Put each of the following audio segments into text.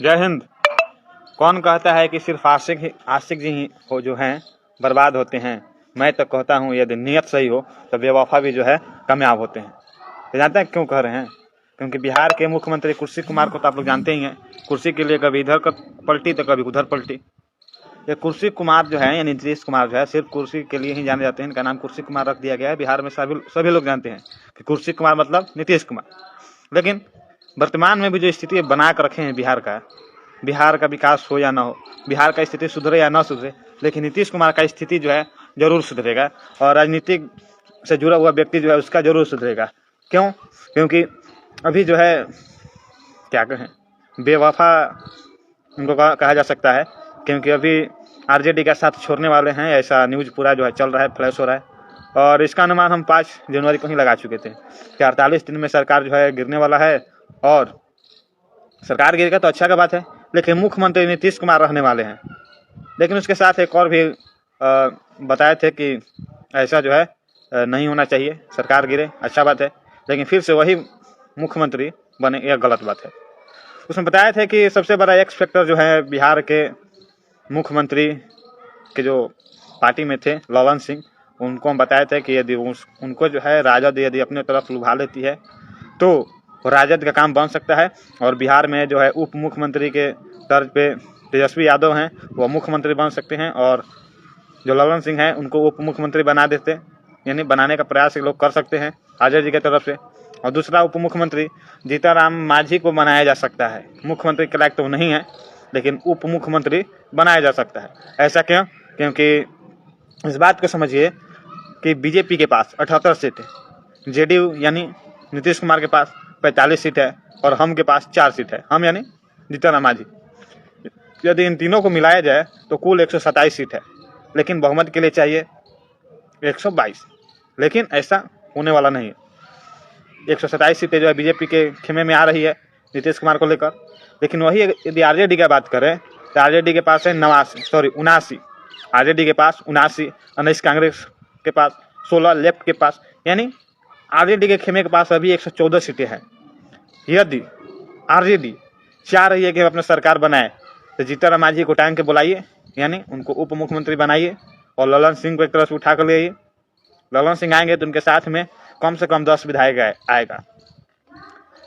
जय हिंद। कौन कहता है कि सिर्फ आशिक जी ही हो जो हैं बर्बाद होते हैं। मैं तो कहता हूँ यदि नीयत सही हो तो बेवफा भी जो है कामयाब होते हैं। तो जानते हैं क्यों कह रहे हैं? क्योंकि बिहार के मुख्यमंत्री कुर्सी कुमार को तो आप लोग जानते ही हैं। कुर्सी के लिए कभी इधर पलटी तो कभी उधर पलटी। ये कुर्सी कुमार जो है यानी नीतीश कुमार जो है सिर्फ कुर्सी के लिए ही जाने जाते हैं। इनका नाम कुर्सी कुमार रख दिया गया है। बिहार में सभी लोग जानते हैं कि कुर्सी कुमार मतलब नीतीश कुमार। लेकिन वर्तमान में भी जो स्थिति बना कर रखे हैं बिहार का विकास हो या ना हो, बिहार का स्थिति सुधरे या ना सुधरे, लेकिन नीतीश कुमार का स्थिति जो है जरूर सुधरेगा और राजनीतिक से जुड़ा हुआ व्यक्ति जो है उसका जरूर सुधरेगा। क्यों? क्योंकि अभी जो है क्या कहें, बेवफा उनको कहा जा सकता है। क्योंकि अभी आरजेडी का साथ छोड़ने वाले हैं, ऐसा न्यूज़ पूरा जो है चल रहा है, फ्लैश हो रहा है। और इसका अनुमान हम 5 जनवरी को ही लगा चुके थे कि 48 दिन में सरकार जो है गिरने वाला है। और सरकार गिरेगा तो अच्छा का बात है, लेकिन मुख्यमंत्री नीतीश कुमार रहने वाले हैं। लेकिन उसके साथ एक और भी बताए थे कि ऐसा जो है नहीं होना चाहिए, सरकार गिरे अच्छा बात है, लेकिन फिर से वही मुख्यमंत्री बने यह गलत बात है। उसमें बताए थे कि सबसे बड़ा एक्स फैक्टर जो है बिहार के मुख्यमंत्री के जो पार्टी में थे ललन सिंह, उनको हम बताए थे कि यदि उनको जो है राजद यदि अपने तरफ लुभा लेती है तो राजद का काम बन सकता है। और बिहार में जो है उप मुख्यमंत्री के तर्ज पे तेजस्वी यादव हैं, वो मुख्यमंत्री बन सकते हैं। और जो ललन सिंह हैं उनको उप मुख्यमंत्री बना देते, यानी बनाने का प्रयास लोग कर सकते हैं आजाद जी की तरफ से। और दूसरा उप मुख्यमंत्री जीतनराम मांझी को बनाया जा सकता है। मुख्यमंत्री के लायक तो नहीं है, लेकिन उप मुख्यमंत्री बनाया जा सकता है। ऐसा क्यों? क्योंकि इस बात को समझिए कि बीजेपी के पास 78 सीट है, जेडीयू यानी नीतीश कुमार के पास 45 सीट है और हम के पास 4 सीट है, हम यानी जीतनराम मांझी। यदि इन तीनों को मिलाया जाए तो कुल 127 सीट है, लेकिन बहुमत के लिए चाहिए 122। लेकिन ऐसा होने वाला नहीं है। 127 सीटें जो है बीजेपी के खेमे में आ रही है नीतीश कुमार को लेकर। लेकिन वही यदि आरजेडी की बात करें तो आरजेडी के पास है 79, आरजेडी के पास 79, 19 कांग्रेस के पास, 16 लेफ्ट के पास, यानी आरजेडी के खेमे के पास अभी 114 सीटें हैं। यदि आरजेडी चाह रही है कि अपना सरकार बनाए तो जीतनराम मांझी को टाइम के बुलाइए, यानी उनको उप मुख्यमंत्री बनाइए और ललन सिंह को एक तरह से उठा कर ले आइए। ललन सिंह आएंगे तो उनके साथ में कम से कम 10 विधायक आएगा।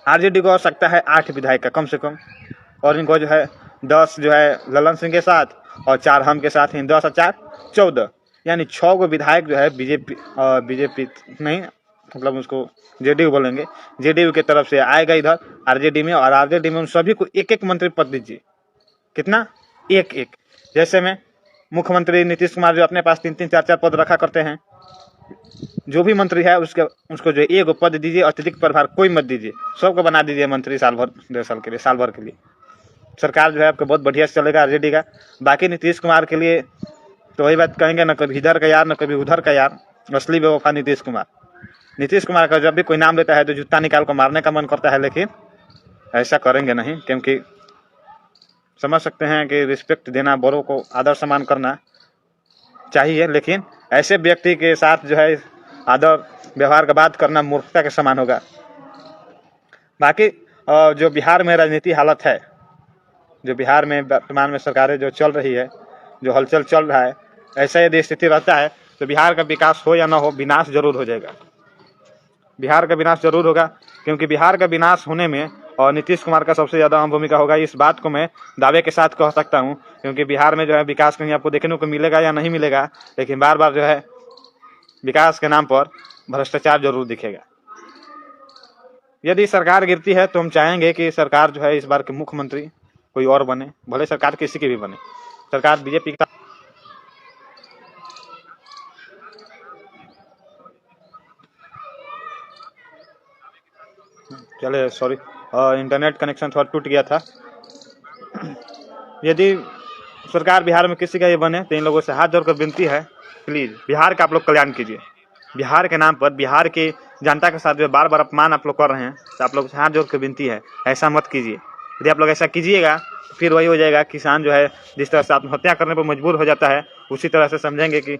आरजेडी को आवश्यकता है 8 विधायक का कम से कम, और इनको जो है 10 जो है ललन सिंह के साथ और 4 हम के साथ ही, 10 और 4 14, यानी 6 को विधायक जो है बीजेपी नहीं, मतलब उसको जेडीयू बोलेंगे, जेडीयू की तरफ से आएगा इधर आरजेडी में। और आरजेडी में उन सभी को एक एक मंत्री पद दीजिए। कितना? एक एक। जैसे में मुख्यमंत्री नीतीश कुमार जो अपने पास 3-3, 4-4 पद रखा करते हैं, जो भी मंत्री है उसको जो एक पद दीजिए, अतिरिक्त प्रभार कोई मत दीजिए, सबको बना दीजिए मंत्री साल भर, 1.5 साल के लिए, साल भर के लिए। सरकार जो है आपको बहुत बढ़िया से चलेगा आरजेडी का। बाकी नीतीश कुमार के लिए तो वही बात कहेंगे, न कभी इधर का यार न कभी उधर का यार, असली बेवफा नीतीश कुमार। नीतीश कुमार का जब भी कोई नाम लेता है तो जूता निकाल कर मारने का मन करता है, लेकिन ऐसा करेंगे नहीं, क्योंकि समझ सकते हैं कि रिस्पेक्ट देना, बड़ों को आदर सम्मान करना चाहिए, लेकिन ऐसे व्यक्ति के साथ जो है आदर व्यवहार का बात करना मूर्खता के समान होगा। बाकी जो बिहार में राजनीति हालत है, जो बिहार में वर्तमान में सरकारें जो चल रही है, जो हलचल चल रहा है, ऐसा यदि स्थिति रहता है तो बिहार का विकास हो या ना हो, विनाश जरूर हो जाएगा। बिहार का विनाश जरूर होगा, क्योंकि बिहार का विनाश होने में और नीतीश कुमार का सबसे ज़्यादा अहम भूमिका होगा। इस बात को मैं दावे के साथ कह सकता हूँ, क्योंकि बिहार में जो है विकास कहीं आपको देखने को मिलेगा या नहीं मिलेगा, लेकिन बार बार जो है विकास के नाम पर भ्रष्टाचार जरूर दिखेगा। यदि सरकार गिरती है तो हम चाहेंगे कि सरकार जो है इस बार के मुख्यमंत्री कोई और बने, भले सरकार किसी की भी बने। सरकार बीजेपी का चले, सॉरी इंटरनेट कनेक्शन थोड़ा टूट गया था। यदि सरकार बिहार में किसी का ये बने तो इन लोगों से हाथ जोड़कर विनती है, प्लीज़ बिहार का आप लोग कल्याण कीजिए। बिहार के नाम पर बिहार की जनता के साथ जो बार बार अपमान आप लोग कर रहे हैं, तो आप लोग से हाथ जोड़कर विनती है, ऐसा मत कीजिए। यदि आप लोग ऐसा कीजिएगा तो फिर वही हो जाएगा, किसान जो है जिस तरह से आत्महत्या करने पर मजबूर हो जाता है, उसी तरह से समझेंगे कि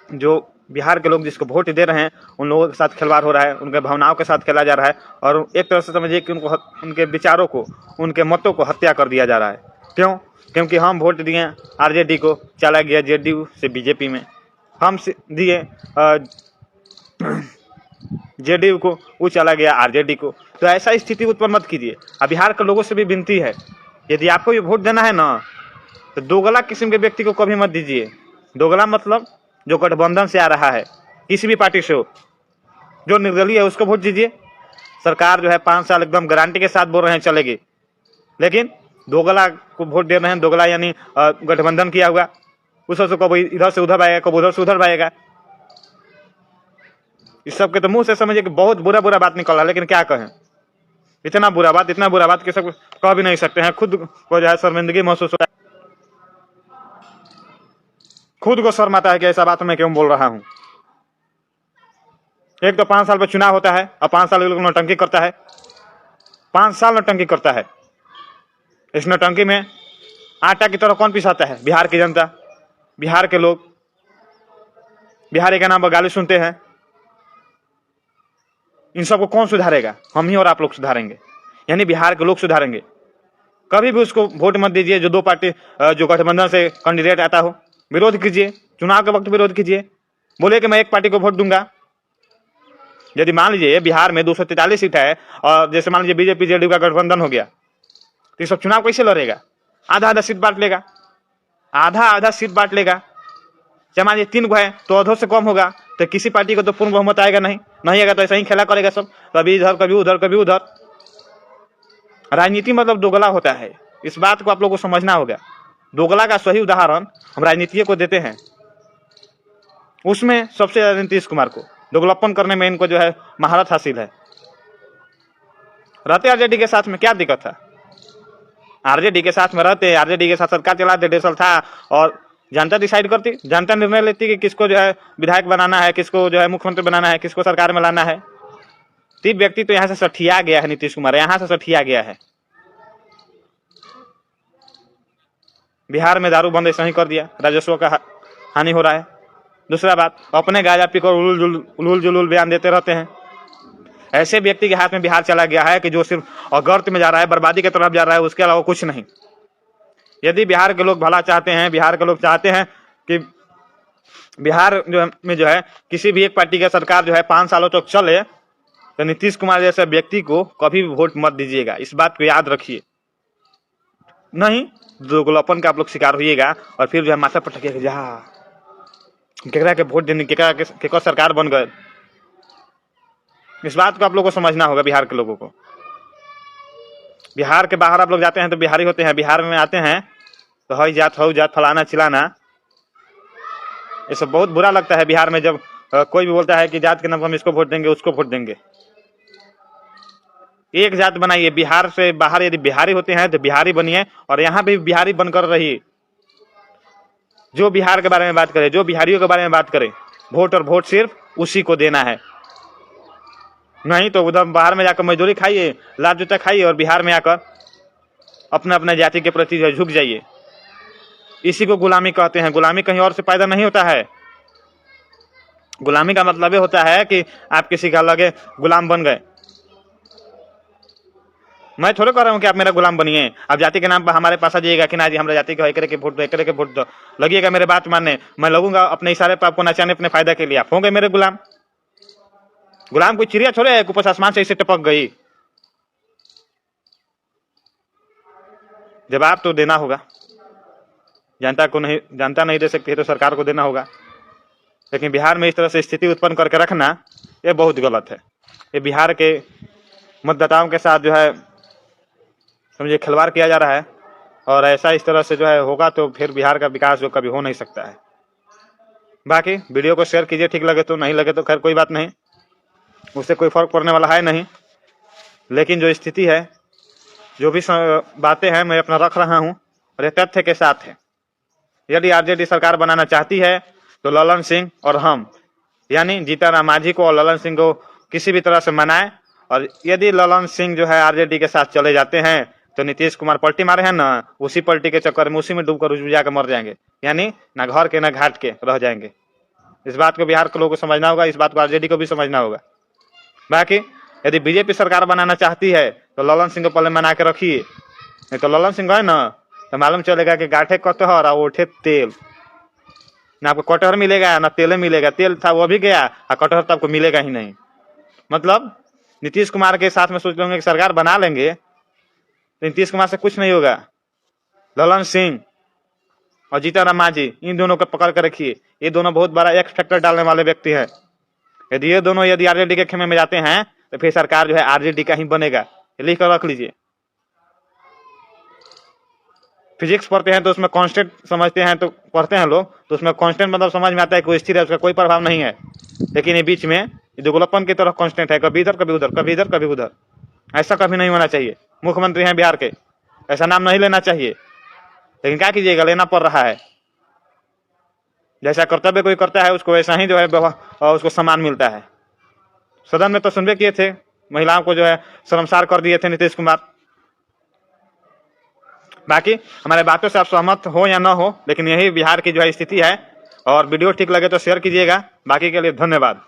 जो बिहार के लोग जिसको वोट दे रहे हैं उन लोगों के साथ खिलवाड़ हो रहा है, उनके भावनाओं के साथ खेला जा रहा है और एक तरह से समझिए कि उनके विचारों को, उनके मतों को हत्या कर दिया जा रहा है। क्यों? क्योंकि हम वोट दिए आरजेडी को, चला गया जेडीयू से बीजेपी में। हम दिए जेडीयू को, वो चला गया आरजेडी को। तो ऐसा स्थिति उत्पन्न मत कीजिए। अब बिहार के लोगों से भी विनती है, यदि आपको ये वोट देना है ना, तो दोगला किस्म के व्यक्ति को कभी मत दीजिए। दोगला मतलब जो गठबंधन से आ रहा है, किसी भी पार्टी से हो, जो निर्दलीय है उसको वोट दीजिए। सरकार जो है 5 साल एकदम गारंटी के साथ बोल रहे हैं चलेगी, लेकिन दोगला को वोट दे रहे हैं। दोगला यानी गठबंधन किया हुआ, उस से कभी इधर से उधर भागेगा, कभी उधर से उधर भागेगा। इस सब के तो मुंह से समझिए कि बहुत बुरा बुरा बात निकल रहा है, लेकिन क्या कहें, इतना बुरा बात कि सब कह भी नहीं सकते हैं। खुद को जो है शर्मिंदगी महसूस होता है, खुद को शर्म आता है कि ऐसा बात मैं क्यों बोल रहा हूं। एक तो 5 साल पर चुनाव होता है और 5 साल लोग नौटंकी करता है, 5 साल नौटंकी करता है। इस नौटंकी में आटा की तरह कौन पिसाता है? बिहार की जनता, बिहार के लोग। बिहारी के नाम पर गाली सुनते हैं। इन सबको कौन सुधारेगा? हम ही और आप लोग सुधारेंगे, यानी बिहार के लोग सुधारेंगे। कभी भी उसको वोट मत दीजिए जो दो पार्टी जो गठबंधन से कैंडिडेट आता हो। विरोध कीजिए, चुनाव के वक्त विरोध कीजिए। बोले कि मैं एक पार्टी को वोट दूंगा। यदि मान लीजिए बिहार में 243 सीट है और जैसे मान लीजिए बीजेपी जेडीयू का गठबंधन हो गया, तो ये सब चुनाव कैसे लड़ेगा? आधा आधा सीट बांट लेगा, आधा आधा सीट बांट लेगा। चाहे मान लीजिए 3 गो है तो आधों से कम होगा, तो किसी पार्टी को तो पूर्ण बहुमत आएगा नहीं आएगा, तो ऐसा ही खेला करेगा सब, कभी इधर कभी उधर कभी उधर। राजनीति मतलब दोगला होता है, इस बात को आप लोगों को समझना होगा। दोगला का सही उदाहरण हम राजनीतिज्ञ को देते हैं, उसमें सबसे ज्यादा नीतीश कुमार को दोगलापन करने में इनको जो है महारत हासिल है। रहते आरजेडी के साथ में क्या दिक्कत था? आरजेडी के साथ में रहते, आरजेडी के साथ सरकार चलाते, 1.5 साल था और जनता डिसाइड करती, जनता निर्णय लेती कि किसको जो है विधायक बनाना है, किसको जो है मुख्यमंत्री बनाना है, किसको सरकार में लाना है। तीन व्यक्ति तो यहाँ से सठिया गया है, नीतीश कुमार यहाँ से सठिया गया है। बिहार में दारू बंद ऐसा ही कर दिया, राजस्व का हानि हो रहा है। दूसरा बात, अपने गाजा पीकर उलूल जुलूल बयान देते रहते हैं। ऐसे व्यक्ति के हाथ में बिहार चला गया है कि जो सिर्फ गर्त में जा रहा है, बर्बादी की तरफ जा रहा है, उसके अलावा कुछ नहीं। यदि बिहार के लोग भला चाहते हैं, बिहार के लोग चाहते हैं कि बिहार जो है किसी भी एक पार्टी का सरकार जो है 5 सालों तक चले, तो नीतीश कुमार जैसे व्यक्ति को कभी भी वोट मत दीजिएगा। इस बात को याद रखिए, नहीं दोगलापन का आप लोग शिकार होइएगा और फिर जो है माथा पटकिएगा, जहाँ केकरा के वोट देने, केकरा सरकार बन गए। इस बात को आप लोग को समझना होगा, बिहार के लोगों को। बिहार के बाहर आप लोग जाते हैं तो बिहारी होते हैं, बिहार में आते हैं तो हई जात हो जात फलाना चिलाना, ये सब बहुत बुरा लगता है। बिहार में जब कोई भी बोलता है कि जात के नाम पर हम इसको वोट देंगे, उसको वोट देंगे। एक जात बनाइए। बिहार से बाहर यदि बिहारी होते हैं तो बिहारी बनिए और यहाँ भी बिहारी बनकर रहिए। जो बिहार के बारे में बात करे, जो बिहारियों के बारे में बात करे, वोट और वोट सिर्फ उसी को देना है। नहीं तो उधर बाहर में जाकर मजदूरी खाइए, लात जूता खाइए और बिहार में आकर अपने अपने जाति के प्रति झुक जाइए। इसी को गुलामी कहते हैं। गुलामी कहीं और से पैदा नहीं होता है। गुलामी का मतलब ये होता है कि आप किसी का लगे गुलाम बन गए। मैं थोड़े कह रहा हूँ कि आप मेरा गुलाम बनिए। आप जाति के नाम पर हमारे पास आ जाइएगा कि ना जी हमारा जाति का एक के वोट दो, एक के वोट दो, लगिएगा मेरे बात मानने, मैं लगूंगा अपने इशारे पर आपको नचाने अपने फायदा के लिए। आप होंगे मेरे गुलाम। गुलाम कोई चिड़िया थोड़े है ऊपर आसमान से इसे टपक गई। जवाब तो देना होगा। जनता को नहीं, जनता नहीं दे सकती है तो सरकार को देना होगा। लेकिन बिहार में इस तरह से स्थिति उत्पन्न करके रखना ये बहुत गलत है। ये बिहार के मतदाताओं के साथ जो है समझिए खिलवाड़ किया जा रहा है और ऐसा इस तरह से जो है होगा तो फिर बिहार का विकास जो कभी हो नहीं सकता है। बाकी वीडियो को शेयर कीजिए, ठीक लगे तो, नहीं लगे तो खैर कोई बात नहीं, उससे कोई फर्क पड़ने वाला है नहीं। लेकिन जो स्थिति है, जो भी बातें हैं, मैं अपना रख रहा हूँ और ये तथ्य के साथ है। यदि आरजेडी सरकार बनाना चाहती है तो ललन सिंह और हम यानी जीतन मांझी को और ललन सिंह को किसी भी तरह से मनाए। और यदि ललन सिंह जो है आरजेडी के साथ चले जाते हैं तो नीतीश कुमार पलटी मारे हैं ना, उसी पलटी के चक्कर में उसी में डूबकर जाकर मर जाएंगे, यानी ना घर के ना घाट के रह जाएंगे। इस बात को बिहार के लोगों को समझना होगा, इस बात को आरजेडी को भी समझना होगा। बाकी यदि बीजेपी सरकार बनाना चाहती है तो ललन सिंह को पहले मना के रखिए, नहीं तो ललन सिंह है ना तो मालूम चलेगा कि गाठे कटहर और ओठे तेल, ना आपको कटहर मिलेगा ना तेल मिलेगा। तेल था वो भी गया और कटहर तो आपको मिलेगा ही नहीं। मतलब नीतीश कुमार के साथ में सोच लेंगे कि सरकार बना लेंगे तो नीतीश कुमार से कुछ नहीं होगा। ललन सिंह और जीतन राम मांझी इन दोनों को पकड़ कर रखिए, ये दोनों बहुत बड़ा एक्स फैक्टर डालने वाले व्यक्ति हैं। यदि ये दोनों यदि आरजेडी के खेमे में जाते हैं तो फिर सरकार जो है आरजेडी का ही बनेगा, लिख कर रख लीजिए। फिजिक्स पढ़ते हैं तो उसमें कांस्टेंट समझते हैं तो पढ़ते हैं लोग, तो उसमें कांस्टेंट मतलब समझ में आता है कोई स्थिर है, उसका कोई प्रभाव नहीं है। लेकिन ये बीच में दुगलपन की तरह कांस्टेंट है, कभी इधर कभी उधर, कभी इधर कभी उधर। ऐसा कभी नहीं होना चाहिए। मुख्यमंत्री हैं बिहार के, ऐसा नाम नहीं लेना चाहिए, लेकिन क्या कीजिएगा, लेना पड़ रहा है। जैसा कर्तव्य कोई करता है उसको वैसा ही जो है उसको सम्मान मिलता है। सदन में तो सुनबे किए थे, महिलाओं को जो है शर्मसार कर दिए थे नीतीश कुमार। बाकी हमारे बातों से आप सहमत हो या ना हो, लेकिन यही बिहार की जो है स्थिति है। और वीडियो ठीक लगे तो शेयर कीजिएगा। बाकी के लिए धन्यवाद।